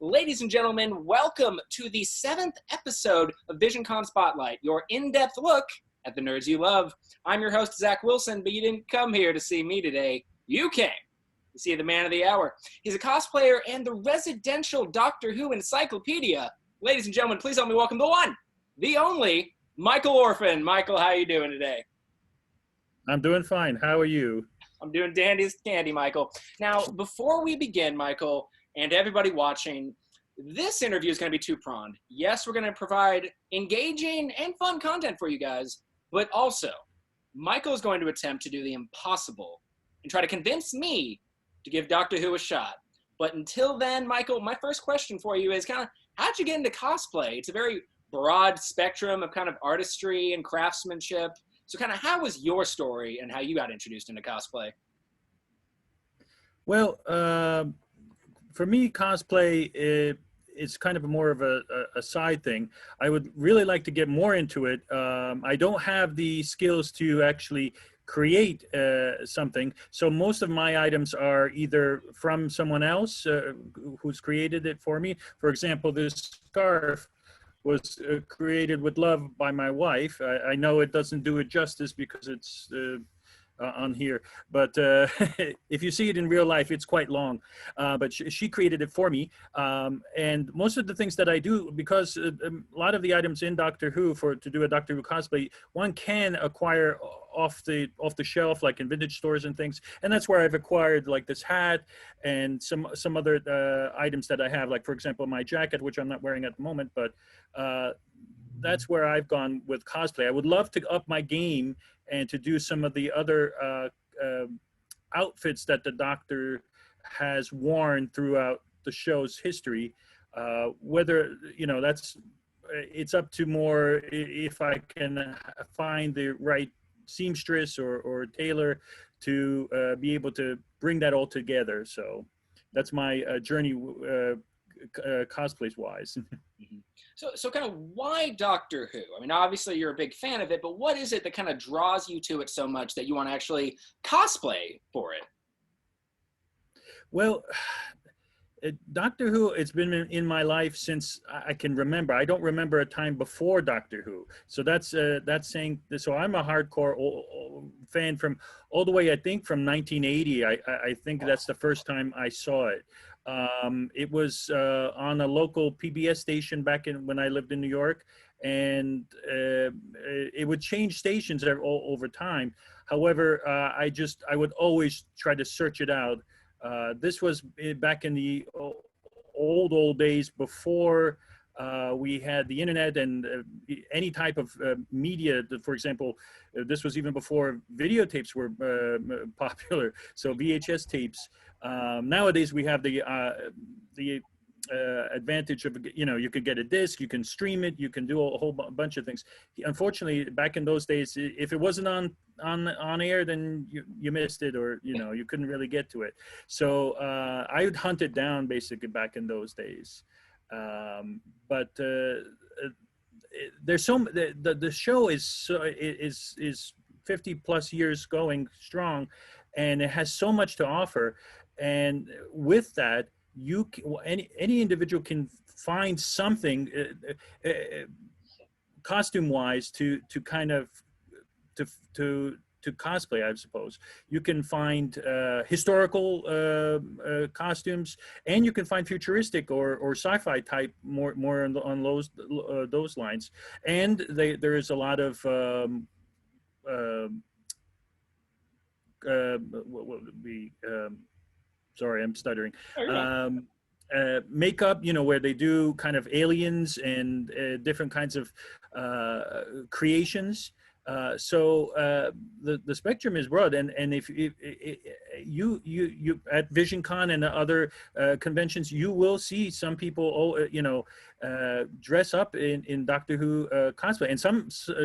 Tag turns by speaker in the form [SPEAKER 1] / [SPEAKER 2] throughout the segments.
[SPEAKER 1] Ladies and gentlemen, welcome to the 7th episode of Visioncon Spotlight, your in-depth look at the nerds you love. I'm your host, Zach Wilson, but you didn't come here to see me today. You came to see the man of the hour. He's a cosplayer and the residential Doctor Who encyclopedia. Ladies and gentlemen, please help me welcome the one, the only, Michael Orfin. Michael, how are you doing today?
[SPEAKER 2] I'm doing fine. How are you?
[SPEAKER 1] I'm doing dandy as candy, Michael. Now, before we begin, Michael, and to everybody watching, this interview is going to be two-pronged. Yes, we're going to provide engaging and fun content for you guys, but also, Michael is going to attempt to do the impossible and try to convince me to give Doctor Who a shot. But until then, Michael, my first question for you is kind of, how'd you get into cosplay? It's a very broad spectrum of kind of artistry and craftsmanship. So kind of how was your story and how you got introduced into cosplay?
[SPEAKER 2] Well, for me, cosplay, it's kind of more of a side thing. I would really like to get more into it. I don't have the skills to actually create something. So most of my items are either from someone else who's created it for me. For example, this scarf was created with love by my wife. I know it doesn't do it justice because it's on here, but if you see it in real life, it's quite long. But she created it for me. And most of the things that I do, because a lot of the items in Doctor Who, to do a Doctor Who cosplay, one can acquire off the shelf, like in vintage stores and things. And that's where I've acquired like this hat and some other items that I have, like for example, my jacket, which I'm not wearing at the moment, but that's where I've gone with cosplay. I would love to up my game and to do some of the other outfits that the Doctor has worn throughout the show's history. Whether, it's up to more if I can find the right seamstress or tailor to be able to bring that all together. So that's my journey cosplays wise.
[SPEAKER 1] Mm-hmm. So kind of why Doctor Who? I mean, obviously you're a big fan of it, but what is it that kind of draws you to it so much that you want to actually cosplay for it?
[SPEAKER 2] Well, Doctor Who, it's been in my life since I can remember. I don't remember a time before Doctor Who. So that's saying, so I'm a hardcore fan from all the way, I think, from 1980. I think that's the first time I saw it. It was on a local PBS station back when I lived in New York, and it would change stations over time. However, I would always try to search it out. This was back in the old days before we had the internet and any type of media. For example, this was even before videotapes were popular. So VHS tapes. Nowadays we have the advantage of, you could get a disc, you can stream it, you can do a whole bunch of things. Unfortunately, back in those days, if it wasn't on air, then you missed it, or you couldn't really get to it. So I would hunt it down basically back in those days. But there's the show is 50 plus years going strong, and it has so much to offer. And with that, any individual can find something costume wise to kind of to cosplay, I suppose. You can find historical costumes, and you can find futuristic or sci-fi type more on those lines. And there is a lot of what would be sorry, I'm stuttering. Makeup, where they do kind of aliens and different kinds of creations. So the spectrum is broad, and if you at Visioncon and other conventions, you will see some people dress up in Doctor Who cosplay, and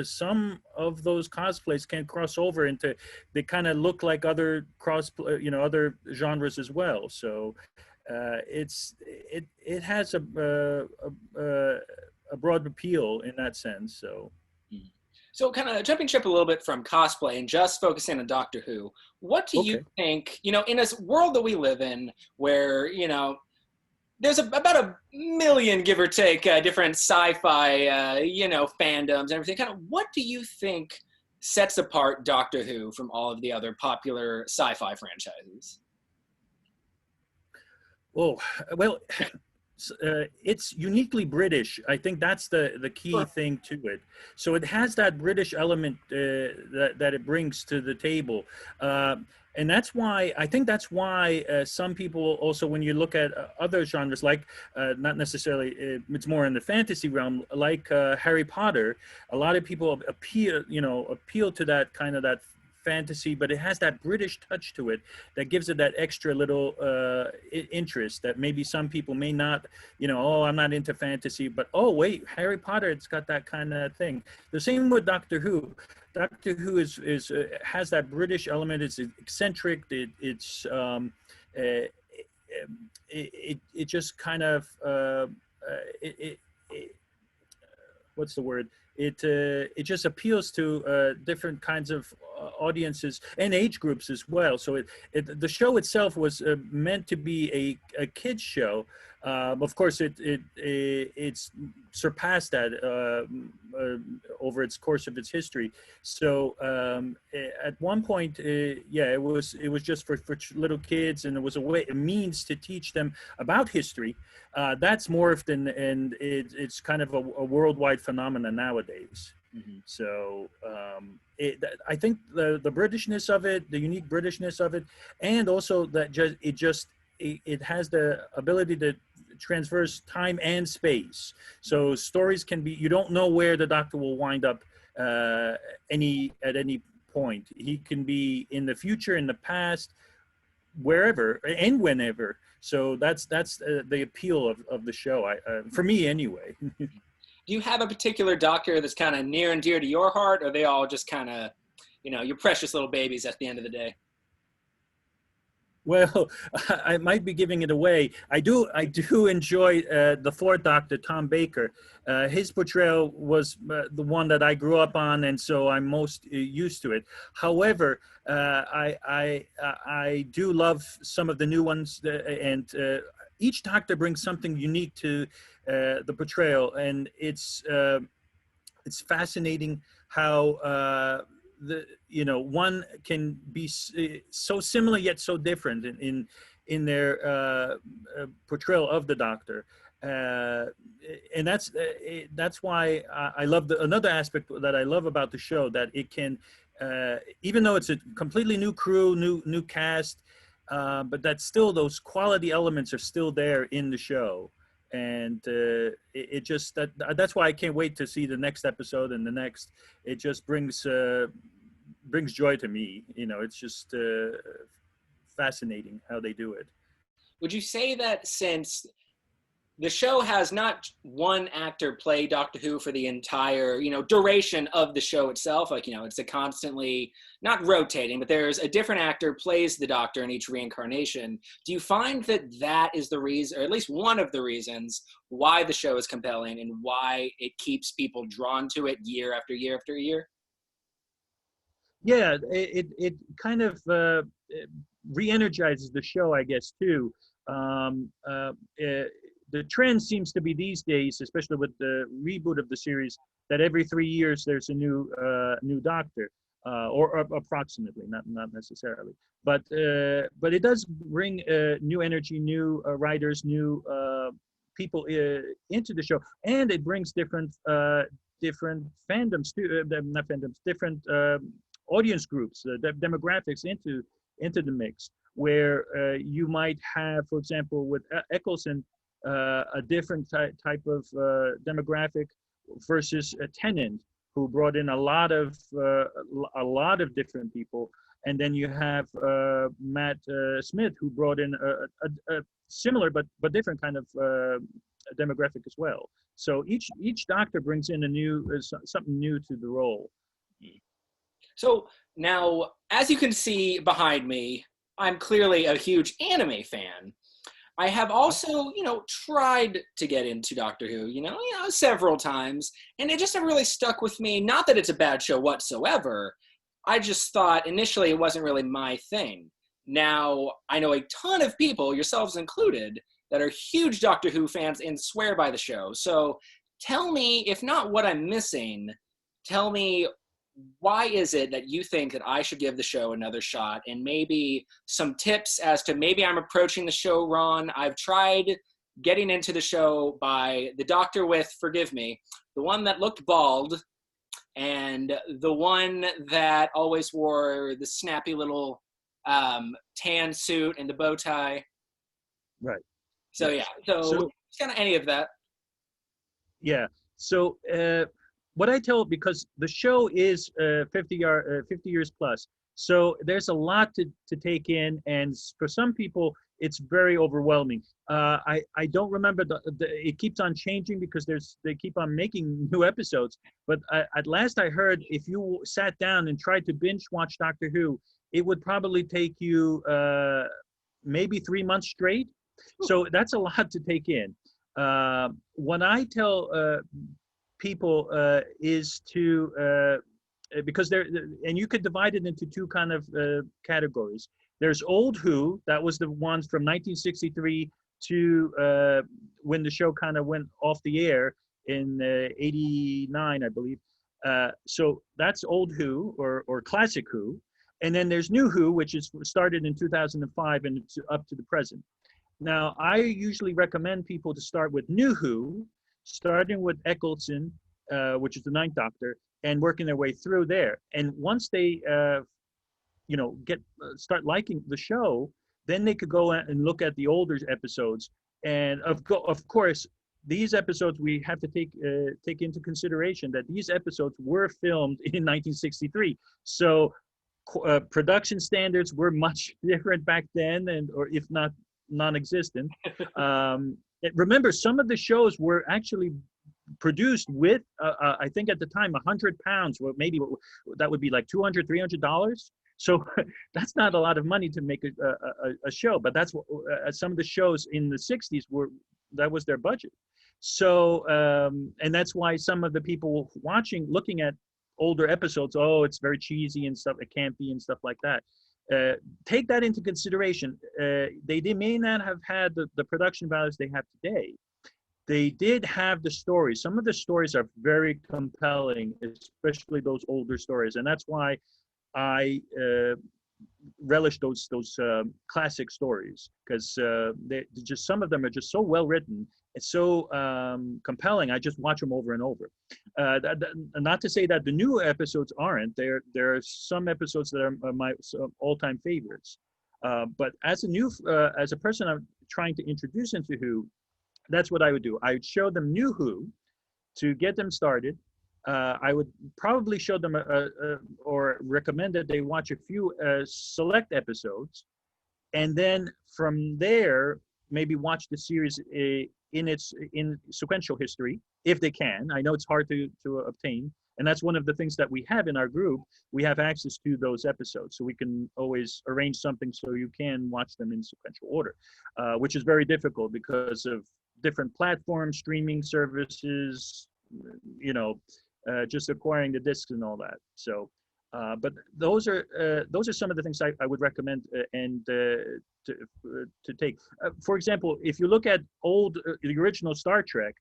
[SPEAKER 2] some of those cosplays can cross over into, they kind of look like other other genres as well. So it has a broad appeal in that sense. So.
[SPEAKER 1] So kind of jumping ship a little bit from cosplay and just focusing on Doctor Who, what do you think, in this world that we live in where, there's about a million, give or take, different sci-fi, fandoms and everything. Kind of, what do you think sets apart Doctor Who from all of the other popular sci-fi franchises?
[SPEAKER 2] Oh, well, it's uniquely British. I think that's the key
[SPEAKER 1] Sure.
[SPEAKER 2] thing to it. So it has that British element that it brings to the table. And that's why I think that's why some people also, when you look at other genres, like not necessarily, it's more in the fantasy realm, like Harry Potter. A lot of people appeal to that kind of that fantasy, but it has that British touch to it that gives it that extra little interest that maybe some people may not, oh, I'm not into fantasy, but oh wait, Harry Potter, it's got that kind of thing. The same with Doctor Who. Doctor Who is has that British element. It's eccentric. It just kind of what's the word? It just appeals to different kinds of audiences and age groups as well. So the show itself was meant to be a kids show. Of course, it's surpassed that over its course of its history. So at one point, it was just for little kids, and it was a means to teach them about history. That's morphed, and it's kind of a worldwide phenomenon nowadays.
[SPEAKER 1] Mm-hmm.
[SPEAKER 2] So I think the Britishness of it, the unique Britishness of it, and also that it has the ability to traverse time and space. So stories can be, you don't know where the Doctor will wind up at any point. He can be in the future, in the past, wherever and whenever. So that's the appeal of the show, for me anyway.
[SPEAKER 1] Do you have a particular Doctor that's kind of near and dear to your heart, or are they all just kind of, your precious little babies at the end of the day?
[SPEAKER 2] Well, I might be giving it away. I do enjoy the fourth Doctor, Tom Baker. His portrayal was the one that I grew up on, and so I'm most used to it. However, I do love some of the new ones, and each Doctor brings something unique to the portrayal, and it's fascinating how one can be so similar yet so different in their portrayal of the Doctor, and that's why I love another aspect that I love about the show, that it can, even though it's a completely new crew, new cast, but that still those quality elements are still there in the show. And it just that's why I can't wait to see the next episode and the next. It just brings joy to me. It's just fascinating how they do it.
[SPEAKER 1] Would you say that since the show has not one actor play Doctor Who for the entire, duration of the show itself, like, it's a constantly, not rotating, but there's a different actor plays the Doctor in each reincarnation. Do you find that is the reason, or at least one of the reasons, why the show is compelling and why it keeps people drawn to it year after year after year?
[SPEAKER 2] Yeah, it kind of re-energizes the show, I guess, too. The trend seems to be these days, especially with the reboot of the series, that every 3 years there's a new Doctor, or approximately, not necessarily, but it does bring new energy, new writers, new people into the show, and it brings different fandoms, not fandoms, different audience groups, demographics into the mix, where you might have, for example, with Eccleston, a different type of demographic versus a Tennant, who brought in a lot of different people, and then you have Matt Smith, who brought in a similar but different kind of demographic as well. So each Doctor brings in a new something new to the role.
[SPEAKER 1] So now, as you can see behind me, I'm clearly a huge anime fan. I have also, tried to get into Doctor Who, several times, and it just never really stuck with me. Not that it's a bad show whatsoever. I just thought initially it wasn't really my thing. Now, I know a ton of people, yourselves included, that are huge Doctor Who fans and swear by the show. So tell me, if not what I'm missing, tell me, why is it that you think that I should give the show another shot, and maybe some tips as to maybe I'm approaching the show wrong. I've tried getting into the show by the Doctor with, forgive me, the one that looked bald and the one that always wore the snappy little tan suit and the bow tie.
[SPEAKER 2] Right.
[SPEAKER 1] So
[SPEAKER 2] Yes.
[SPEAKER 1] yeah, so it's kind of any of that.
[SPEAKER 2] Yeah. So what I tell, because the show is 50 years plus, so there's a lot to take in, and for some people it's very overwhelming. I don't remember it keeps on changing because they keep on making new episodes. But at last I heard, if you sat down and tried to binge watch Doctor Who, it would probably take you maybe 3 months straight. So that's a lot to take in. What I tell people is to because and you could divide it into two kind of categories. There's old Who, that was the ones from 1963 to when the show kind of went off the air in 89, I believe. So that's old Who, or classic Who. And then there's new Who, which is started in 2005 and it's up to the present. Now, I usually recommend people to start with new Who, starting with Eccleston, which is the Ninth Doctor, and working their way through there. And once they, start liking the show, then they could go and look at the older episodes. And of course, these episodes we have to take into consideration that these episodes were filmed in 1963. So production standards were much different back then, or if not non-existent. Remember, some of the shows were actually produced with I think at the time 100 pounds, or maybe that would be like $200-300. So that's not a lot of money to make a show, but that's what some of the shows in the 60s that was their budget. So and that's why some of the people looking at older episodes, oh, it's very cheesy and stuff, it can't be, and stuff like that. Take that into consideration. They may not have had the production values they have today. They did have the stories. Some of the stories are very compelling, especially those older stories, and that's why I relish those classic stories, because just some of them are just so well written. It's so compelling. I just watch them over and over. Not to say that the new episodes aren't. There are some episodes that are my all-time favorites. But as a person I'm trying to introduce into Who, that's what I would do. I would show them new Who to get them started. I would probably show them or recommend that they watch a few select episodes, and then from there maybe watch the series in sequential history if they can. I know it's hard to obtain, and that's one of the things that we have in our group. We have access to those episodes, so we can always arrange something so you can watch them in sequential order, which is very difficult because of different platforms, streaming services, just acquiring the discs and all that. So, but those are some of the things I would recommend to take. For example, if you look at the original Star Trek,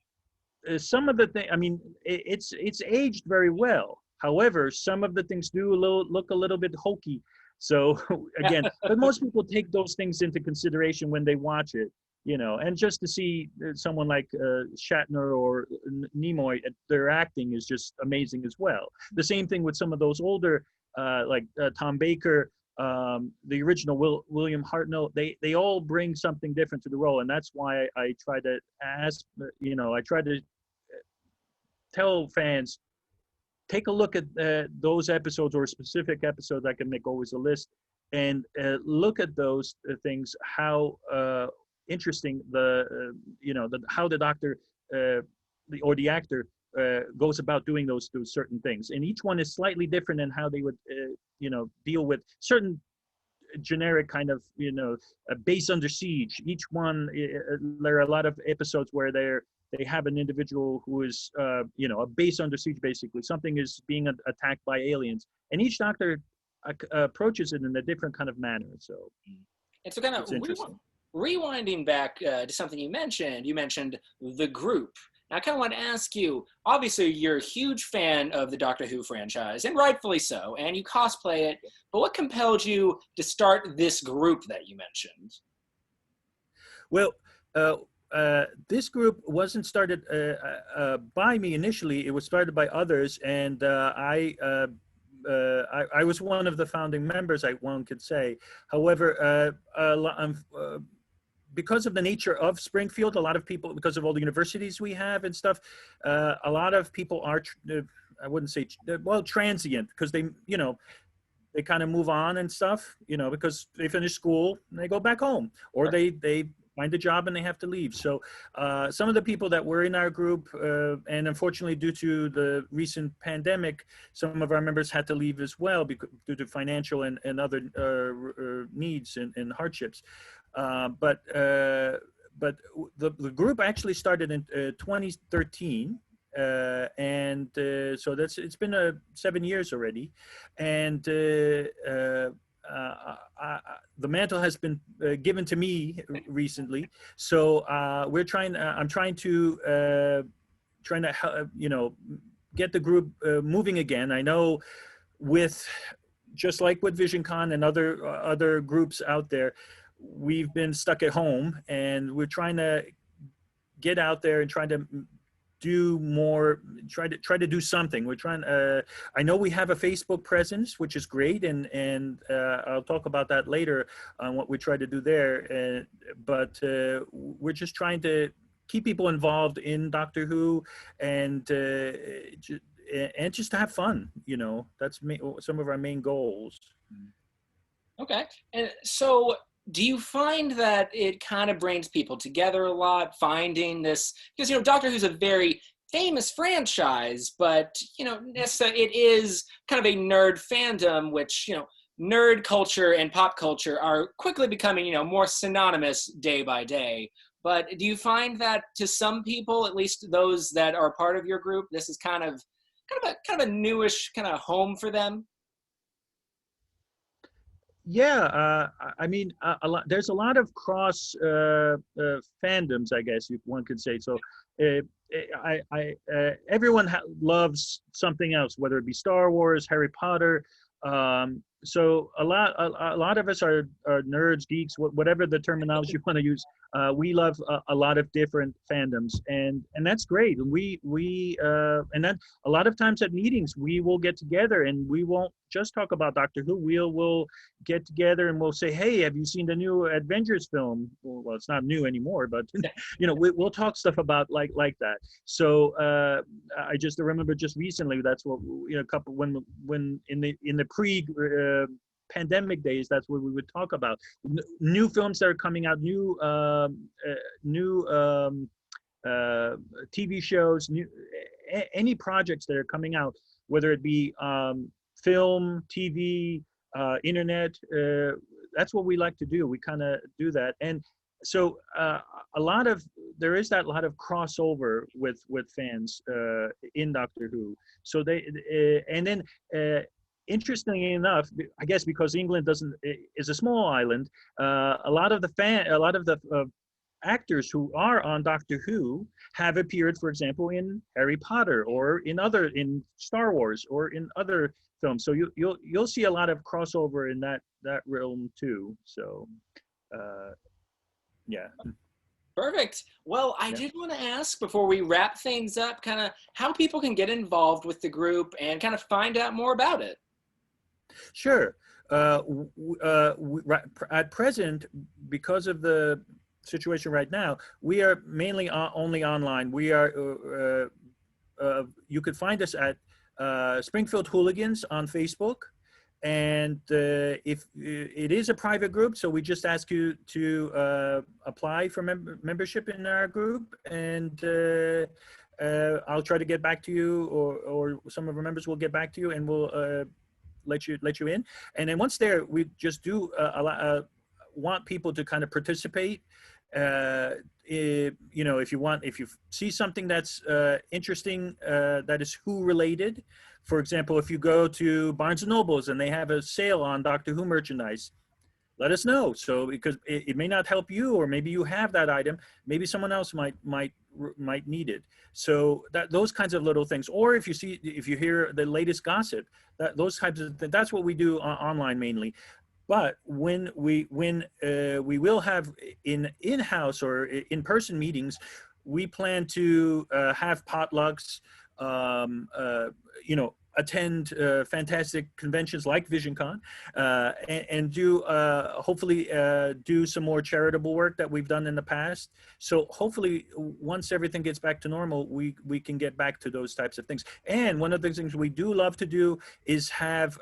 [SPEAKER 2] some of the things, I mean, it's aged very well. However, some of the things do look a little bit hokey. So again, but most people take those things into consideration when they watch it. And just to see someone like Shatner or Nimoy, their acting is just amazing as well. The same thing with some of those older, like Tom Baker, the original William Hartnell. They all bring something different to the role, and that's why I try to I try to tell fans, take a look at those episodes or specific episodes. I can make always a list and look at those things, how interesting how the Doctor or the actor goes about doing those certain things, and each one is slightly different in how they would deal with certain generic kind of base under siege. Each one, there are a lot of episodes where they have an individual who is a base under siege. Basically, something is being attacked by aliens, and each Doctor approaches it in a different kind of manner. So
[SPEAKER 1] and so kind of rewinding back to something you mentioned the group. Now, I kind of want to ask you, obviously, you're a huge fan of the Doctor Who franchise, and rightfully so, and you cosplay it, but what compelled you to start this group that you mentioned?
[SPEAKER 2] Well, this group wasn't started by me initially. It was started by others, and I was one of the founding members, one could say. However, because of the nature of Springfield, a lot of people, because of all the universities we have and stuff, a lot of people are, I wouldn't say, well, transient, because they kind of move on and stuff, because they finish school and they go back home, or they find a job and they have to leave. So some of the people that were in our group, and unfortunately due to the recent pandemic, some of our members had to leave as well due to financial and other needs and hardships. But the group actually started in 2013. So it's been 7 years already, and the mantle has been given to me recently. So I'm trying to get the group moving again. I know just like with Visioncon and other groups out there, we've been stuck at home, and we're trying to get out there and trying to do more, try to do something. We're trying, I know we have a Facebook presence, which is great, and I'll talk about that later on what we try to do there, but we're just trying to keep people involved in Doctor Who, and just to have fun. That's some of our main goals.
[SPEAKER 1] Okay. And so do you find that it kind of brings people together a lot, finding this, because, Doctor Who's a very famous franchise, but, it is kind of a nerd fandom, which, nerd culture and pop culture are quickly becoming, more synonymous day by day. But do you find that to some people, at least those that are part of your group, this is kind of a newish kind of home for them?
[SPEAKER 2] Yeah, I mean, there's a lot of cross fandoms, I guess one could say. So, everyone loves something else, whether it be Star Wars, Harry Potter. So a lot of us are nerds, geeks, whatever the terminology you want to use. We love a lot of different fandoms, and that's great. And and then a lot of times at meetings we will get together, and we won't just talk about Doctor Who. We'll get together and we'll say, hey, have you seen the new Avengers film? Well, it's not new anymore, but we'll talk stuff about like that. So I just remember just recently, that's what a couple when in the pre pandemic days, that's what we would talk about. New films that are coming out, new TV shows, any projects that are coming out, whether it be film, TV, internet. That's what we like to do. We kind of do that, and so there is that lot of crossover with fans in Doctor Who. So and then interestingly enough, I guess because England is a small island, a lot of the actors who are on Doctor Who have appeared, for example, in Harry Potter or in Star Wars or in other films. So you'll see a lot of crossover in that realm too. So yeah.
[SPEAKER 1] Perfect. Well, I did want to ask before we wrap things up, kind of how people can get involved with the group and kind of find out more about it.
[SPEAKER 2] Sure. At present, because of the situation right now, we are mainly only online. We are. You could find us at Springfield Hooligans on Facebook, and if it is a private group, so we just ask you to apply for membership in our group, and I'll try to get back to you, or some of our members will get back to you, and we'll let you in. And then once there, we just do want people to kind of participate. If you see something that's interesting, that is Who related. For example, if you go to Barnes and Nobles and they have a sale on Doctor Who merchandise, let us know. So because it may not help you, or maybe you have that item, maybe someone else might need it. So that those kinds of little things, or if you hear the latest gossip, those types of things, that's what we do online mainly. But when we will have in-house or in-person meetings, we plan to have potlucks, attend fantastic conventions like Visioncon, and do hopefully do some more charitable work that we've done in the past. So hopefully, once everything gets back to normal, we can get back to those types of things. And one of the things we do love to do is have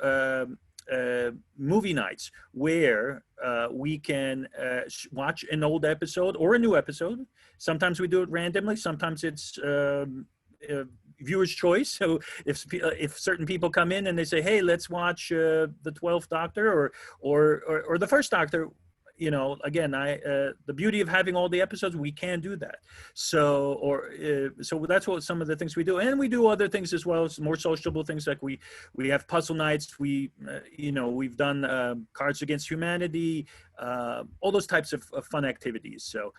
[SPEAKER 2] movie nights where we can watch an old episode or a new episode. Sometimes we do it randomly. Sometimes it's viewer's choice. So if certain people come in and they say, "Hey, let's watch the 12th Doctor or the first Doctor," again, the beauty of having all the episodes, we can do that. So that's what some of the things we do, and we do other things as well, some more sociable things, like we have puzzle nights. We've done Cards Against Humanity, all those types of fun activities. So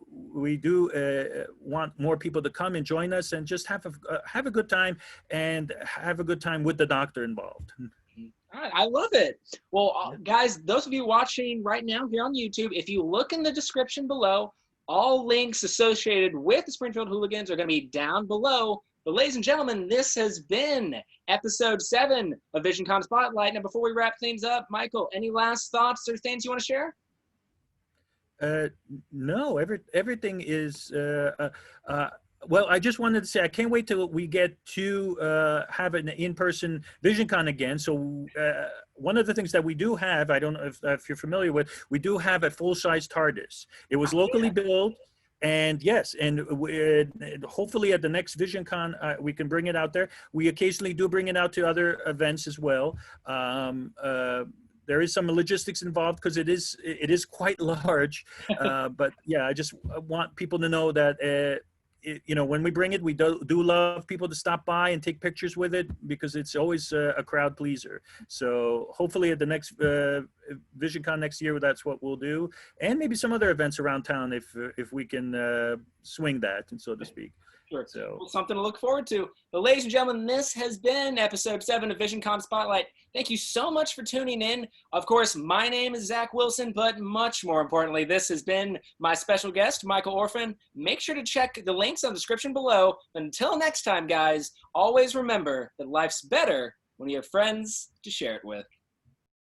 [SPEAKER 2] we do want more people to come and join us and just have a good time, and have a good time with the Doctor involved.
[SPEAKER 1] All right, I love it. Well, guys, those of you watching right now here on YouTube, if you look in the description below, all links associated with the Springfield Hooligans are going to be down below. But ladies and gentlemen, this has been episode 7 of Visioncon Spotlight. Now, before we wrap things up, Michael, any last thoughts or things you want to share?
[SPEAKER 2] No, everything is well, I just wanted to say I can't wait till we get to have an in-person Visioncon again. So one of the things that we do have, I don't know if you're familiar with, we do have a full-size TARDIS. It was locally built, and yes, and hopefully at the next Visioncon we can bring it out there. We occasionally do bring it out to other events as well. There is some logistics involved because it is quite large, but yeah, I just want people to know that when we bring it, we do love people to stop by and take pictures with it, because it's always a crowd pleaser. So hopefully at the next Visioncon next year, that's what we'll do, and maybe some other events around town if we can swing that, and so to speak.
[SPEAKER 1] Sure.
[SPEAKER 2] So
[SPEAKER 1] well, something to look forward to. But ladies and gentlemen, this has been episode 7 of Visioncon Spotlight. Thank you so much for tuning in. Of course, my name is Zach Wilson, but much more importantly, this has been my special guest, Michael Orfin. Make sure to check the links on the description below. Until next time, guys, always remember that life's better when you have friends to share it with.